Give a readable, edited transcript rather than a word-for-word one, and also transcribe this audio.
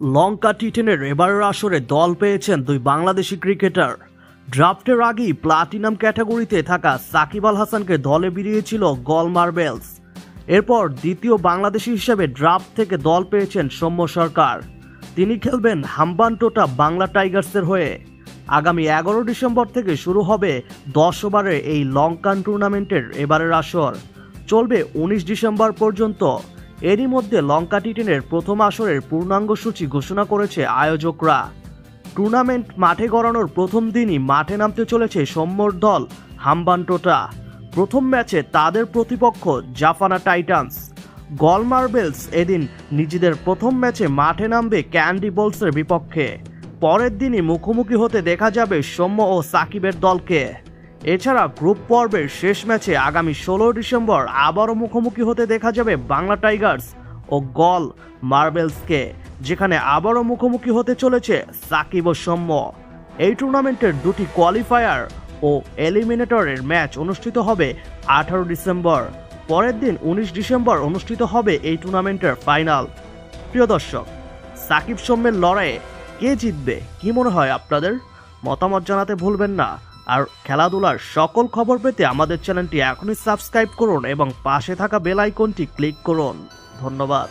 লঙ্কা টি10 এবারের আসরে দল পেয়েছেন দুই বাংলাদেশি ক্রিকেটার। ড্রাফটের আগেই প্লাটিনাম ক্যাটাগরিতে থাকা সাকিব আল হাসানকে দলে ভিড়িয়েছিল গল মার্বেলস। এরপর দ্বিতীয় বাংলাদেশি হিসেবে ড্রাফট থেকে দল পেয়েছেন সৌম্য সরকার। তিনি খেলবেন হাম্বানটোটা বাংলা টাইগার্সের হয়ে। আগামী 11 ডিসেম্বর থেকে শুরু হবে 10 ওভারের এই লঙ্কান টুর্নামেন্টের এবারের আসর, চলবে 19 ডিসেম্বর পর্যন্ত। এরই মধ্যে লঙ্কা টি10 প্রথম আসরের পূর্ণাঙ্গ সূচি ঘোষণা করেছে আয়োজকরা। টুর্নামেন্ট মাঠে গড়ানোর প্রথম দিনই মাঠে নামতে চলেছে সৌম্যর দল হাম্বানটোটা। প্রথম ম্যাচে তাদের প্রতিপক্ষ জাফানা টাইটান্স। গল মার্বেলস এদিন নিজেদের প্রথম ম্যাচে মাঠে নামবে ক্যান্ডি বোলসের বিপক্ষে। পরের দিনই মুখোমুখি হতে দেখা যাবে সৌম্য ও সাকিবের দলকে। এছাড়া গ্রুপ পর্বের শেষ ম্যাচে আগামী 16 ডিসেম্বর আবারও মুখোমুখি হতে দেখা যাবে বাংলা টাইগার্স ও গল মার্বেলসকে, যেখানে আবারও মুখোমুখি হতে চলেছে সাকিব ও সৌম্য। এই টুর্নামেন্টের দুটি কোয়ালিফায়ার ও এলিমিনেটরের ম্যাচ অনুষ্ঠিত হবে 18 ডিসেম্বর। পরের দিন 19 ডিসেম্বর অনুষ্ঠিত হবে এই টুর্নামেন্টের ফাইনাল। প্রিয় দর্শক, সাকিব সৌম্যের লড়াইয়ে কে জিতবে কি মনে হয় আপনাদের? মতামত জানাতে ভুলবেন না। আর খেলাধুলার সকল খবর পেতে আমাদের চ্যানেলটি এখনই সাবস্ক্রাইব করুন এবং পাশে থাকা বেল আইকনটি ক্লিক করুন। ধন্যবাদ।